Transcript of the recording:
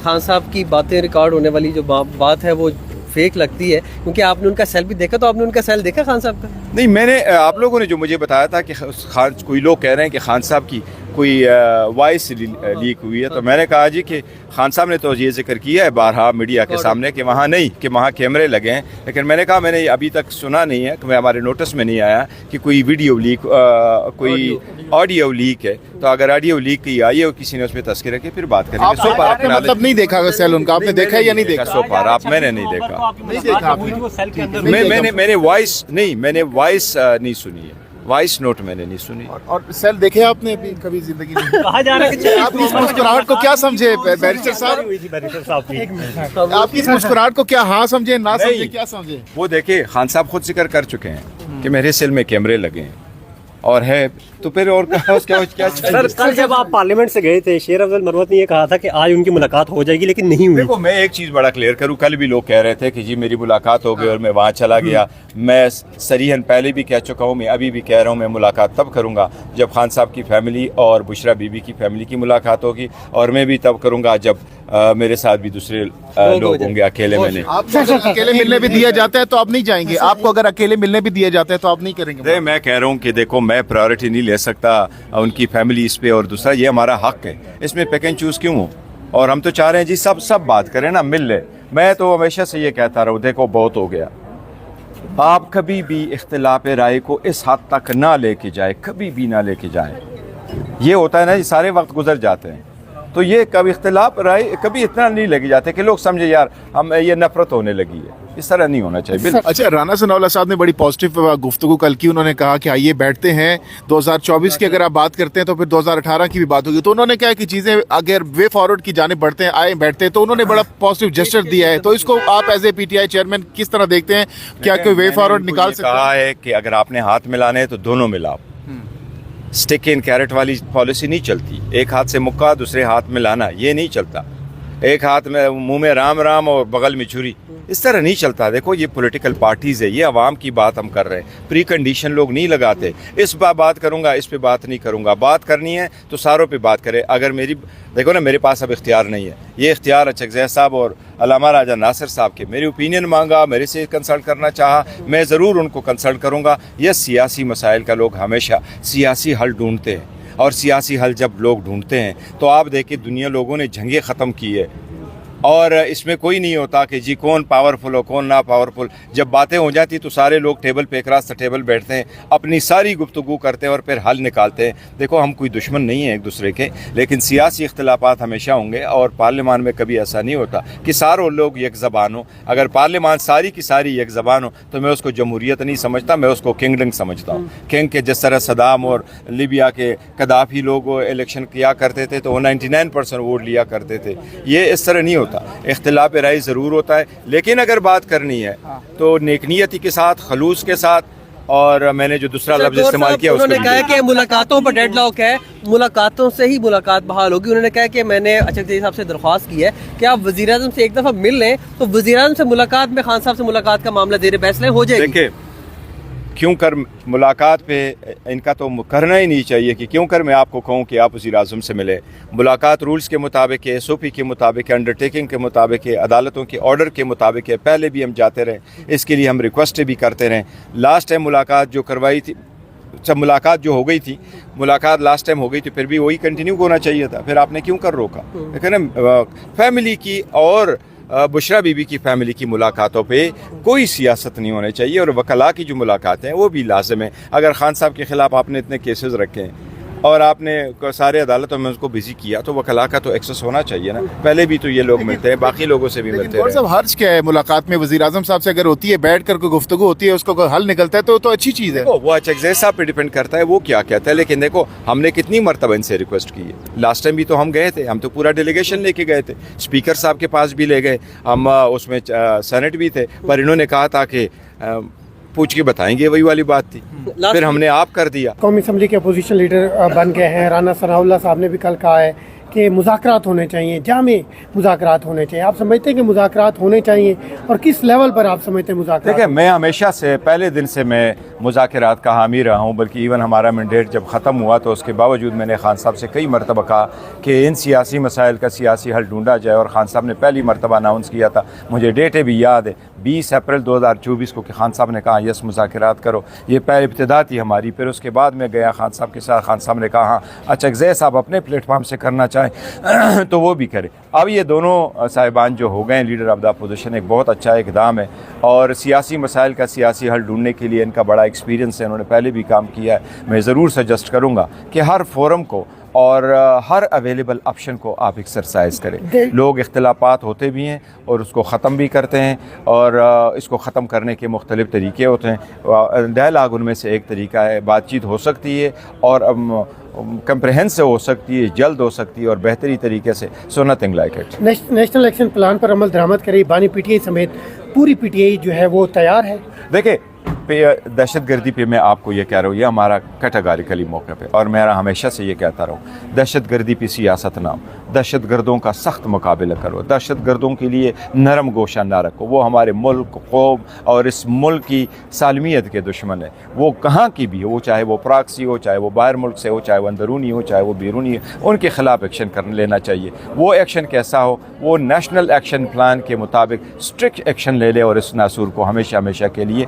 खान साहब की बातें रिकॉर्ड होने वाली जो बात है वो फेक लगती है, क्योंकि आपने उनका सेल भी देखा, तो आपने उनका सेल देखा खान साहब का? नहीं, मैंने आप लोगों ने जो मुझे बताया था कि खान, कोई लोग कह रहे हैं कि खान साहब की कोई वॉइस लीक हुई है, तो मैंने कहा जी कि खान साहब ने तो ये जिक्र किया है बारहा मीडिया के सामने कि वहाँ नहीं, कि वहाँ कैमरे लगे हैं, लेकिन मैंने कहा मैंने अभी तक सुना नहीं है कि हमारे नोटिस में नहीं आया कि कोई वीडियो लीक, कोई ऑडियो लीक है। तो अगर ऑडियो लीक की आई है और किसी ने उस पर तस्करी रखी फिर बात करेंगे। सो पार आपने मतलब नहीं देखा सेल उनका, आपने देखा है या नहीं देखा? सो पार आप, मैंने नहीं देखा, मैंने वॉइस नहीं, मैंने वॉइस नहीं सुनी है, वॉइस नोट मैंने नहीं सुनी। और सेल देखे आपने भी कभी जिंदगी में? कहा जा रहा है आप इस मुस्कुराहट को क्या समझे बैरिस्टर साहब? आपकी इस मुस्कुराहट को क्या हाँ समझे, ना समझे, क्या समझे? वो देखिए खान साहब खुद जिक्र कर चुके हैं कि मेरे सेल में कैमरे लगे हैं और है, तो फिर और क्या सर, कल जब आप पार्लियामेंट से गए थे, शेर अफजल मरवत ने ये कहा था कि आज उनकी मुलाकात हो जाएगी, लेकिन नहीं हुई। देखो, मैं एक चीज़ बड़ा क्लियर करूं, कल भी लोग कह रहे थे कि जी मेरी मुलाकात हो गई और मैं वहाँ चला गया। मैं सरीहन पहले भी कह चुका हूँ, मैं अभी भी कह रहा हूँ, मैं मुलाकात तब करूँगा जब खान साहब की फैमिली और बुशरा बीबी की फैमिली की मुलाकात होगी, और मैं भी तब करूँगा जब मेरे साथ भी दूसरे लोग होंगे। अकेले मैंने, आपको अगर अकेले मिलने भी दिया जाता है तो आप नहीं जाएंगे? आपको अगर अकेले मिलने भी दिया जाता है तो आप नहीं करेंगे? मैं कह रहा हूँ कि देखो, मैं प्रायोरिटी नहीं ले सकता उनकी फैमिली इस पे, और दूसरा ये हमारा हक है, इसमें पिक एंड चूज क्यों हो? और हम तो चाह रहे हैं जी सब बात करें ना, मिल ले। मैं तो हमेशा से ये कहता रहा हूँ, देखो बहुत हो गया, आप कभी भी इख्तिलाफ राय को इस हद तक ना लेके जाए, कभी भी ना लेके जाए। ये होता है ना, ये सारे वक्त गुजर जाते हैं, तो ये कभी इख्तिलाफ राय कभी इतना नहीं लेके जाते कि लोग समझे यार हम ये नफरत होने लगी है। इस तरह नहीं होना चाहिए। अच्छा, राना सनाउल्लाह साहब ने बड़ी पॉजिटिव गुफ्तगू कल की। उन्होंने कहा कि आइए बैठते हैं, 2024 की अगर आप बात करते हैं तो फिर 2018 की भी बात होगी। तो उन्होंने कहा कि चीज़ें अगर वे फॉरवर्ड की जाने बढ़ते हैं, आए बैठते हैं, तो उन्होंने बड़ा पॉजिटिव जेस्चर दिया है। तो इसको आप एज ए PTI चेयरमैन किस तरह देखते हैं? क्या कोई वे फॉरवर्ड निकाल सकते हैं? कहा है कि अगर आपने हाथ मिलाने हैं तो दोनों मिलाओ, स्टिक इन कैरेट वाली पॉलिसी नहीं चलती। एक हाथ से मुक्का दूसरे हाथ में लाना, ये नहीं चलता। एक हाथ में मुंह में राम राम और बगल में छुरी, इस तरह नहीं चलता। देखो, ये पॉलिटिकल पार्टीज़ है, ये आवाम की बात हम कर रहे हैं, प्री कंडीशन लोग नहीं लगाते। इस बार बात करूंगा, इस पे बात नहीं करूंगा। बात करनी है तो सारों पे बात करें। अगर मेरी, देखो ना, मेरे पास अब इख्तियार नहीं है, ये इख्तियार चकज़ई साहब और अल्लामा राजा नासिर साहब के। मेरी ओपिनियन मांगा, मेरे से कंसल्ट करना चाहा, मैं ज़रूर उनको कंसल्ट करूँगा। ये सियासी मसाइल का लोग हमेशा सियासी हल ढूंढते हैं, और सियासी हल जब लोग ढूंढते हैं तो आप देखिए दुनिया लोगों ने जंगें ख़त्म की है, और इसमें कोई नहीं होता कि जी कौन पावरफुल हो कौन ना पावरफुल। जब बातें हो जाती तो सारे लोग टेबल पे एक रात टेबल बैठते हैं, अपनी सारी गुफ्तगू करते हैं और फिर हल निकालते हैं। देखो, हम कोई दुश्मन नहीं है एक दूसरे के, लेकिन सियासी इख्तिलाफात हमेशा होंगे, और पार्लियामान में कभी ऐसा नहीं होता कि सारों लोग एक ज़बान हो। अगर पार्लियामान सारी की सारी एक ज़बान हो तो मैं उसको जमहूरियत नहीं समझता, मैं उसको किंगडम समझता हूँ। किंग के जिस तरह सदाम और लीबिया के कदाफी लोग इलेक्शन किया करते थे तो वो 99% वोट लिया करते थे, ये इस तरह नहीं होता। इख्तिलाफ राय ज़रूर होता है, लेकिन अगर बात करनी है तो नेकनियती के साथ, खलूस के साथ। और मैंने जो दूसरा लफ्ज़ इस्तेमाल किया, उन्होंने कहा कि मुलाकातों पर डेडलॉक है, मुलाकातों से ही मुलाकात बहाल होगी। उन्होंने कहा कि मैंने चकज़ई साहब से दरख्वास्त की है कि आप वज़ीर-ए-आज़म से एक दफ़ा मिल लें, तो वज़ीर-ए-आज़म से मुलाकात में खान साहब से मुलाकात का मामला ज़ेर बहस हो जाएगी। देखिए, क्यों कर मुलाकात पे इनका तो करना ही नहीं चाहिए कि क्यों कर मैं आपको कहूँ कि आप वज़ीर आज़म से मिले। मुलाकात रूल्स के मुताबिक है, SOP के मुताबिक है, अंडरटेकिंग के मुताबिक है, अदालतों के ऑर्डर के मुताबिक है। पहले भी हम जाते रहे, इसके लिए हम रिक्वेस्ट भी करते रहे। लास्ट टाइम मुलाकात जो करवाई थी, जब मुलाकात जो हो गई थी, मुलाकात लास्ट टाइम हो गई थी, फिर भी वही कंटिन्यू होना चाहिए था। फिर आपने क्यों कर रोका? लेकिन फैमिली की और बुशरा बीबी की फैमिली की मुलाकातों पे कोई सियासत नहीं होनी चाहिए, और वकला की जो मुलाकातें हैं वो भी लाजिम है। अगर खान साहब के ख़िलाफ़ आपने इतने केसेस रखे हैं और आपने सारे अदालतों में उसको बिजी किया, तो वकला का तो एक्सेस होना चाहिए ना। पहले भी तो ये लोग मिलते हैं, बाकी लोगों से भी मिलते हैं। सब हर्ज क्या है मुलाकात में? वज़ीर आज़म साहब से अगर होती है, बैठ कर कोई गुफ्तगू होती है, उसको हल निकलता है तो अच्छी चीज़ है। वो चकज़ई साहब पे डिपेंड करता है वो क्या कहता है। लेकिन देखो, हमने कितनी मरतबा इनसे रिक्वेस्ट की है। लास्ट टाइम भी तो हम गए थे, हम तो पूरा डेलीगेशन लेके गए थे, स्पीकर साहब के पास भी ले गए हम, उसमें सेनेट भी थे, पर इन्होंने कहा था कि पूछ के बताएंगे, वही वाली बात थी। फिर हमने आप कर दिया। कौमी असम्बली के अपोजिशन लीडर बन गए हैं। राना सनाउल्लाह साहब ने भी कल कहा है कि मुज़ाकरात होने चाहिए, जामे मुज़ाकरात होने चाहिए? आप समझते हैं कि मुज़ाकरात होने चाहिए और किस लेवल पर आप समझते हैं मुज़ाकरात? देखिए, मैं हमेशा से पहले दिन से मैं मुज़ाकरात का हामी रहा हूँ, बल्कि इवन हमारा मैंडेट जब ख़त्म हुआ तो उसके बावजूद मैंने खान साहब से कई मरतबा कहा कि इन सियासी मसाइल का सियासी हल ढूंढा जाए, और खान साहब ने पहली मरतबा अनाउंस किया था, मुझे डेटें भी याद है, 20 अप्रैल 2024 को कि खान साहब ने कहा यस मुज़ाकरात करो। ये पहले इब्तिदा थी हमारी। फिर उसके बाद मैं गया खान साहब के साथ, खान साहब ने कहा हाँ अच्छा जय साहब अपने प्लेटफार्म से करना चाहें तो वो भी करें। अब ये दोनों साहिबान जो हो गए लीडर ऑफ द अपोजिशन, एक बहुत अच्छा इकदाम है, और सियासी मसाइल का सियासी हल ढूंढने के लिए इनका बड़ा एक्सपीरियंस है, उन्होंने पहले भी काम किया है। मैं ज़रूर सजेस्ट करूँगा कि हर फोरम को और हर अवेलेबल ऑप्शन को आप एक्सरसाइज करें। लोग इख्तिलाफात होते भी हैं और उसको ख़त्म भी करते हैं, और इसको ख़त्म करने के मुख्तलिफ़ तरीके होते हैं। डायलॉग उनमें से एक तरीका है, बातचीत हो सकती है और कंप्रहेंसिव हो सकती है, जल्द हो सकती है और बेहतरी तरीके से। So nothing like it. National action plan पर अमल दरामद करे बानी पीटीआई समेत पूरी पीटीआई जो है वो तैयार है? देखिए, दहशतगर्दी पे मैं आपको ये कह रहा हूँ, ये हमारा कैटेगोरिकली मौक़िफ़ है, और मैं हमेशा से ये कहता रहा हूँ, दहशतगर्दी पे सियासत नाम, दहशतगर्दों का सख्त मुकाबला करो, दहशतगर्दों के लिए नरम गोशा ना रखो। वो हमारे मुल्क, कौम और इस मुल्क की सालमियत के दुश्मन है। वो कहाँ की भी हो, वो चाहे वो प्राक्सी हो, चाहे वो बाहर मुल्क से हो, चाहे वो अंदरूनी हो, चाहे वो बैरूनी हो, उनके ख़िलाफ़ एक्शन कर लेना चाहिए। वो एक्शन कैसा हो, वो नेशनल एक्शन प्लान के मुताबिक स्ट्रिक्ट एक्शन ले ले और इस नासूर को हमेशा हमेशा के लिए